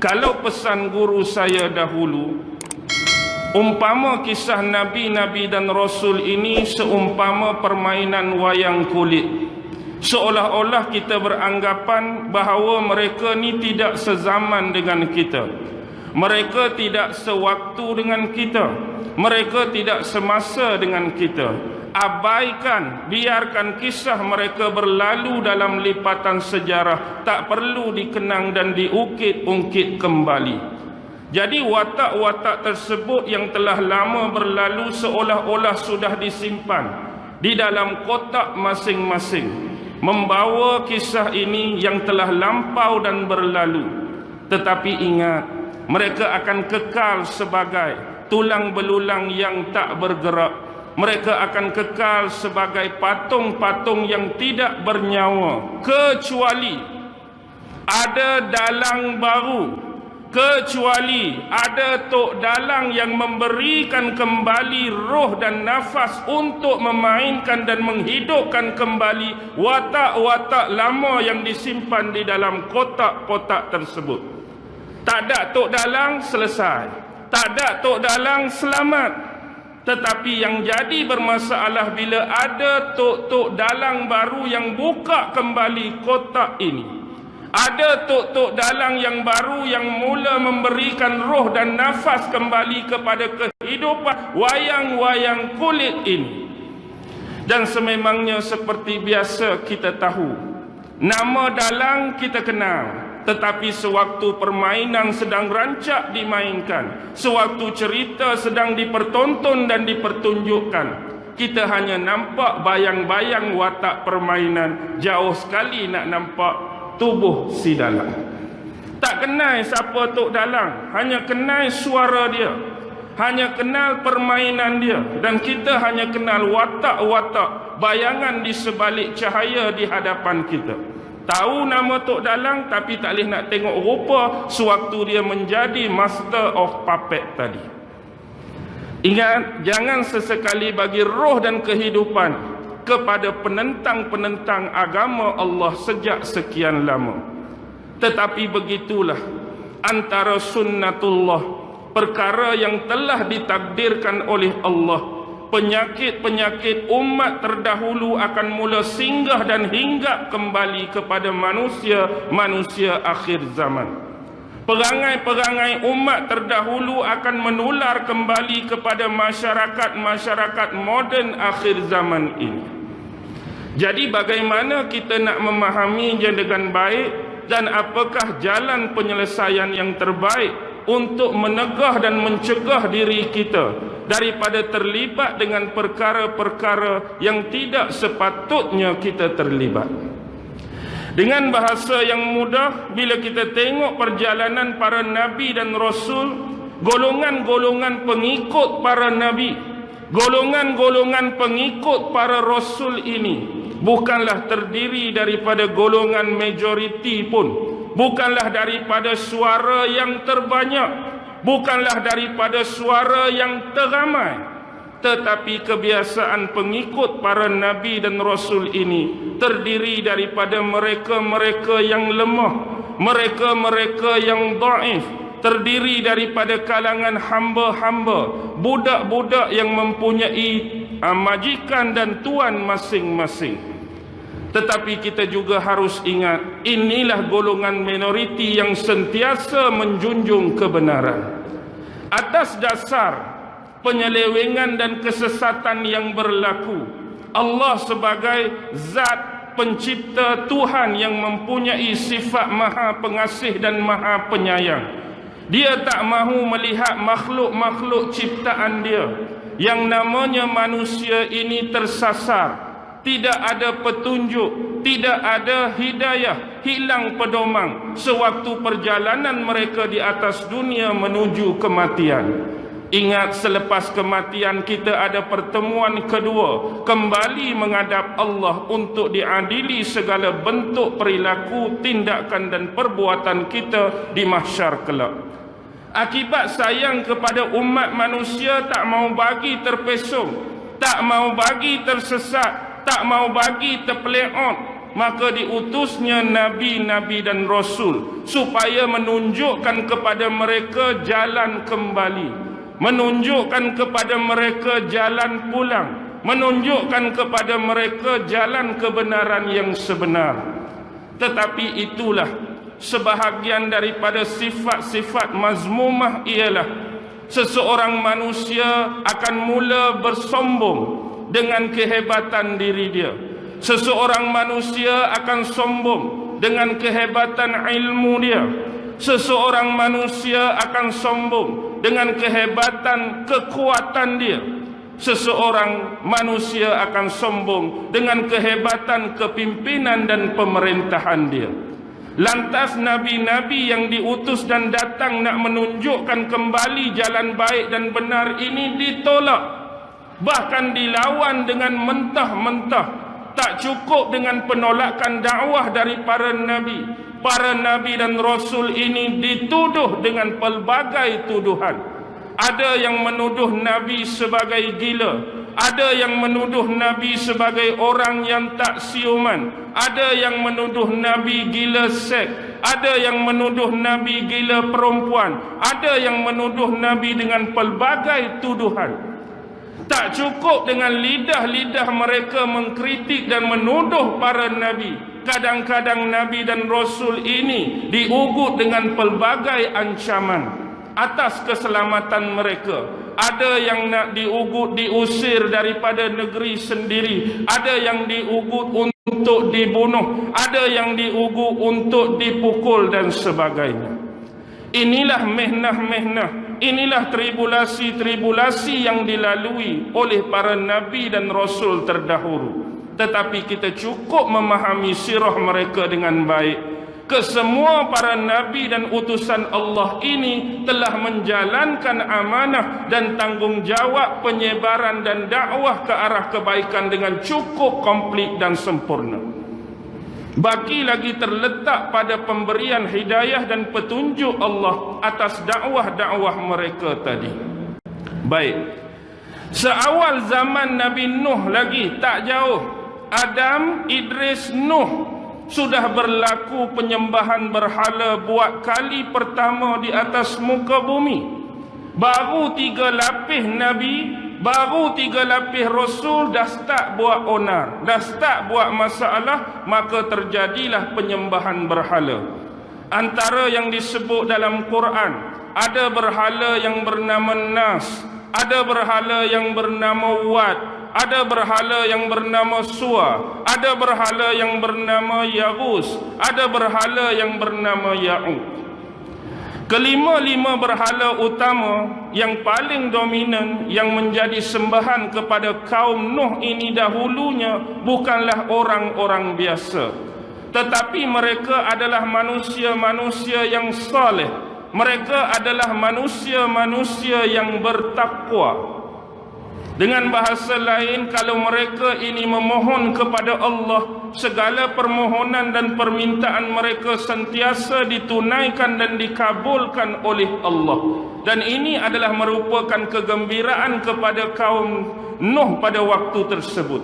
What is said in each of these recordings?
Kalau pesan guru saya dahulu, umpama kisah Nabi-Nabi dan Rasul ini seumpama permainan wayang kulit. Seolah-olah kita beranggapan bahawa mereka ni tidak sezaman dengan kita. Mereka tidak sewaktu dengan kita. Mereka tidak semasa dengan kita. Abaikan, biarkan kisah mereka berlalu dalam lipatan sejarah, tak perlu dikenang dan diungkit-ungkit kembali. Jadi watak-watak tersebut yang telah lama berlalu seolah-olah sudah disimpan di dalam kotak masing-masing, membawa kisah ini yang telah lampau dan berlalu. Tetapi ingat, mereka akan kekal sebagai tulang belulang yang tak bergerak. Mereka akan kekal sebagai patung-patung yang tidak bernyawa, kecuali ada dalang baru, kecuali ada tok dalang yang memberikan kembali roh dan nafas untuk memainkan dan menghidupkan kembali watak-watak lama yang disimpan di dalam kotak-kotak tersebut. Tak ada tok dalang, selesai. Tak ada tok dalang, selamat. Tetapi yang jadi bermasalah bila ada tok-tok dalang baru yang buka kembali kotak ini. Ada tok-tok dalang yang baru yang mula memberikan roh dan nafas kembali kepada kehidupan wayang-wayang kulit ini. Dan sememangnya seperti biasa kita tahu, nama dalang kita kenal. Tetapi sewaktu permainan sedang rancak dimainkan, sewaktu cerita sedang dipertonton dan dipertunjukkan, kita hanya nampak bayang-bayang watak permainan, jauh sekali nak nampak tubuh si dalang. Tak kenal siapa tok dalang, hanya kenal suara dia, hanya kenal permainan dia, dan kita hanya kenal watak-watak bayangan di sebalik cahaya di hadapan kita. Tahu nama tok dalang tapi tak boleh nak tengok rupa sewaktu dia menjadi master of puppet tadi. Ingat, jangan sesekali bagi roh dan kehidupan kepada penentang-penentang agama Allah sejak sekian lama. Tetapi begitulah antara sunnatullah, perkara yang telah ditakdirkan oleh Allah. Penyakit-penyakit umat terdahulu akan mula singgah dan hinggap kembali kepada manusia akhir zaman. Perangai-perangai umat terdahulu akan menular kembali kepada masyarakat moden akhir zaman ini. Jadi bagaimana kita nak memahaminya dengan baik, dan apakah jalan penyelesaian yang terbaik untuk menegah dan mencegah diri kita daripada terlibat dengan perkara-perkara yang tidak sepatutnya kita terlibat. Dengan bahasa yang mudah, bila kita tengok perjalanan para nabi dan rasul, golongan-golongan pengikut para nabi, golongan-golongan pengikut para rasul ini bukanlah terdiri daripada golongan majoriti pun, bukanlah daripada suara yang terbanyak, bukanlah daripada suara yang teramai, tetapi kebiasaan pengikut para nabi dan rasul ini terdiri daripada mereka-mereka yang lemah, mereka-mereka yang dhaif, terdiri daripada kalangan hamba-hamba, budak-budak yang mempunyai majikan dan tuan masing-masing. Tetapi kita juga harus ingat, inilah golongan minoriti yang sentiasa menjunjung kebenaran. Atas dasar penyelewengan dan kesesatan yang berlaku, Allah sebagai zat pencipta, Tuhan yang mempunyai sifat maha pengasih dan maha penyayang, Dia tak mahu melihat makhluk-makhluk ciptaan Dia yang namanya manusia ini tersasar, tidak ada petunjuk, tidak ada hidayah, hilang pedomang sewaktu perjalanan mereka di atas dunia menuju kematian. Ingat, selepas kematian kita ada pertemuan kedua, kembali menghadap Allah untuk diadili segala bentuk perilaku, tindakan dan perbuatan kita di mahsyar kelak. Akibat sayang kepada umat manusia, tak mau bagi terpesong, tak mau bagi tersesat, tak mau bagi terpeleot, maka diutusnya nabi-nabi dan rasul supaya menunjukkan kepada mereka jalan kembali, menunjukkan kepada mereka jalan pulang, menunjukkan kepada mereka jalan kebenaran yang sebenar. Tetapi itulah sebahagian daripada sifat-sifat mazmumah, ialah seseorang manusia akan mula bersombong dengan kehebatan diri dia. Seseorang manusia akan sombong dengan kehebatan ilmu dia. Seseorang manusia akan sombong dengan kehebatan kekuatan dia. Seseorang manusia akan sombong dengan kehebatan kepimpinan dan pemerintahan dia. Lantas nabi-nabi yang diutus dan datang nak menunjukkan kembali jalan baik dan benar ini ditolak, bahkan dilawan dengan mentah-mentah. Tak cukup dengan penolakan dakwah dari para nabi. Para nabi dan rasul ini dituduh dengan pelbagai tuduhan. Ada yang menuduh nabi sebagai gila, ada yang menuduh nabi sebagai orang yang tak siuman, ada yang menuduh nabi gila seks, ada yang menuduh nabi gila perempuan, ada yang menuduh nabi dengan pelbagai tuduhan. Tak cukup dengan lidah-lidah mereka mengkritik dan menuduh para nabi. Kadang-kadang nabi dan rasul ini diugut dengan pelbagai ancaman atas keselamatan mereka. Ada yang nak diugut diusir daripada negeri sendiri, ada yang diugut untuk dibunuh, ada yang diugut untuk dipukul dan sebagainya. Inilah mehnah-mehnah, inilah tribulasi-tribulasi yang dilalui oleh para nabi dan rasul terdahulu. Tetapi kita cukup memahami sirah mereka dengan baik. Kesemua para nabi dan utusan Allah ini telah menjalankan amanah dan tanggungjawab penyebaran dan dakwah ke arah kebaikan dengan cukup komplit dan sempurna. Baki lagi terletak pada pemberian hidayah dan petunjuk Allah atas dakwah-dakwah mereka tadi. Baik, seawal zaman Nabi Nuh lagi tak jauh, Adam, Idris, Nuh, sudah berlaku penyembahan berhala buat kali pertama di atas muka bumi. Baru 3 lapis Nabi, baru 3 lapis Rasul dah start buat onar, dah start buat masalah, maka terjadilah penyembahan berhala. Antara yang disebut dalam Quran, ada berhala yang bernama Nas, ada berhala yang bernama Wad, ada berhala yang bernama Suwa, ada berhala yang bernama Yaghus, ada berhala yang bernama Ya'uq. Kelima-lima berhala utama yang paling dominan yang menjadi sembahan kepada kaum Nuh ini dahulunya bukanlah orang-orang biasa, tetapi mereka adalah manusia-manusia yang saleh. Mereka adalah manusia-manusia yang bertakwa. Dengan bahasa lain, kalau mereka ini memohon kepada Allah, segala permohonan dan permintaan mereka sentiasa ditunaikan dan dikabulkan oleh Allah. Dan ini adalah merupakan kegembiraan kepada kaum Nuh pada waktu tersebut.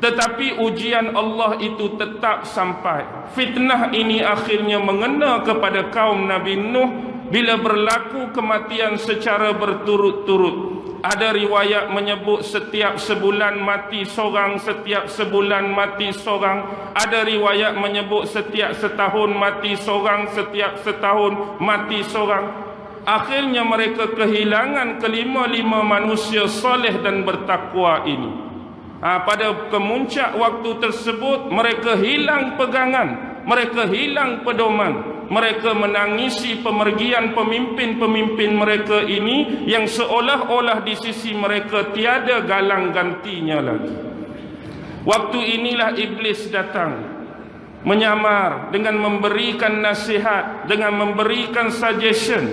Tetapi ujian Allah itu tetap sampai. Fitnah ini akhirnya mengena kepada kaum Nabi Nuh bila berlaku kematian secara berturut-turut. Ada riwayat menyebut setiap sebulan mati seorang, setiap sebulan mati seorang. Ada riwayat menyebut setiap setahun mati seorang, setiap setahun mati seorang. Akhirnya mereka kehilangan kelima-lima manusia soleh dan bertakwa ini. Pada kemuncak waktu tersebut mereka hilang pegangan, mereka hilang pedoman. Mereka menangisi pemergian pemimpin-pemimpin mereka ini yang seolah-olah di sisi mereka tiada galang gantinya lagi. Waktu inilah iblis datang menyamar dengan memberikan nasihat, dengan memberikan suggestion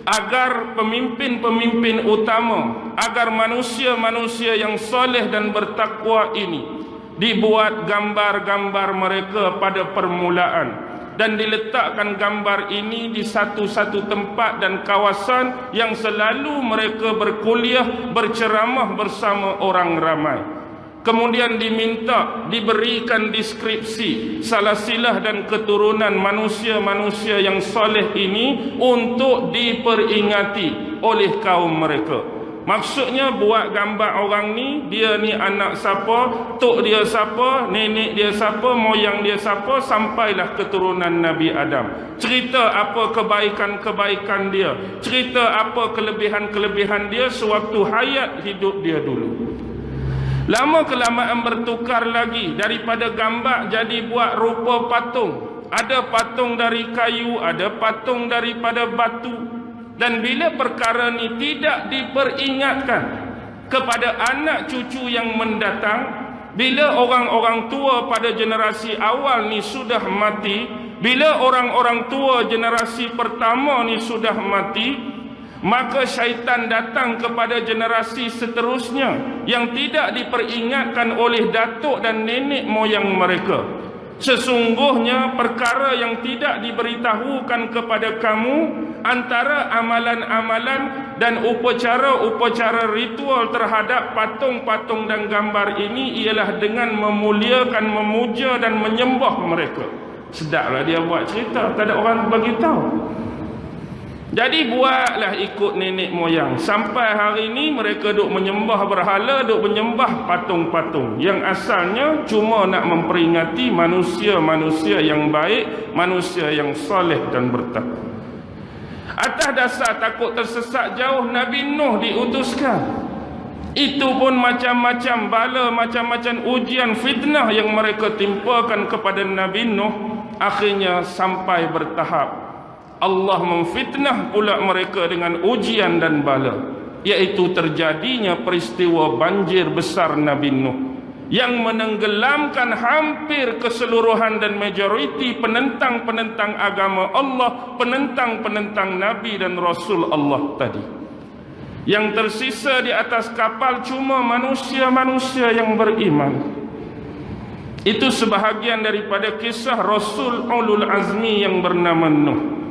agar pemimpin-pemimpin utama, agar manusia-manusia yang soleh dan bertakwa ini dibuat gambar-gambar mereka pada permulaan dan diletakkan gambar ini di satu-satu tempat dan kawasan yang selalu mereka berkuliah, berceramah bersama orang ramai. kemudian diberikan deskripsi salasilah dan keturunan manusia-manusia yang soleh ini untuk diperingati oleh kaum mereka. Maksudnya buat gambar orang ni, dia ni anak siapa, tok dia siapa, nenek dia siapa, moyang dia siapa, sampailah keturunan Nabi Adam. Cerita apa kebaikan-kebaikan dia, cerita apa kelebihan-kelebihan dia sewaktu hayat hidup dia dulu. Lama kelamaan bertukar lagi, daripada gambar jadi buat rupa patung. Ada patung dari kayu, ada patung daripada batu. Dan bila perkara ni tidak diperingatkan kepada anak cucu yang mendatang, bila orang-orang tua pada generasi awal ni sudah mati, bila orang-orang tua generasi pertama ni sudah mati, maka syaitan datang kepada generasi seterusnya yang tidak diperingatkan oleh datuk dan nenek moyang mereka. Sesungguhnya perkara yang tidak diberitahukan kepada kamu antara amalan-amalan dan upacara-upacara ritual terhadap patung-patung dan gambar ini ialah dengan memuliakan, memuja dan menyembah mereka. Sedaplah dia buat cerita, tak ada orang bagi tahu. Jadi buatlah ikut nenek moyang. Sampai hari ini mereka duk menyembah berhala, duk menyembah patung-patung. Yang asalnya cuma nak memperingati manusia-manusia yang baik, manusia yang soleh dan bertakwa. Atas dasar takut tersesat jauh, Nabi Nuh diutuskan. Itu pun macam-macam bala, macam-macam ujian fitnah yang mereka timpakan kepada Nabi Nuh. Akhirnya sampai bertahap Allah memfitnah pula mereka dengan ujian dan bala, iaitu terjadinya peristiwa banjir besar Nabi Nuh yang menenggelamkan hampir keseluruhan dan majoriti penentang-penentang agama Allah, penentang-penentang Nabi dan Rasul Allah tadi. Yang tersisa di atas kapal cuma manusia-manusia yang beriman. Itu sebahagian daripada kisah Rasul Ulul Azmi yang bernama Nuh.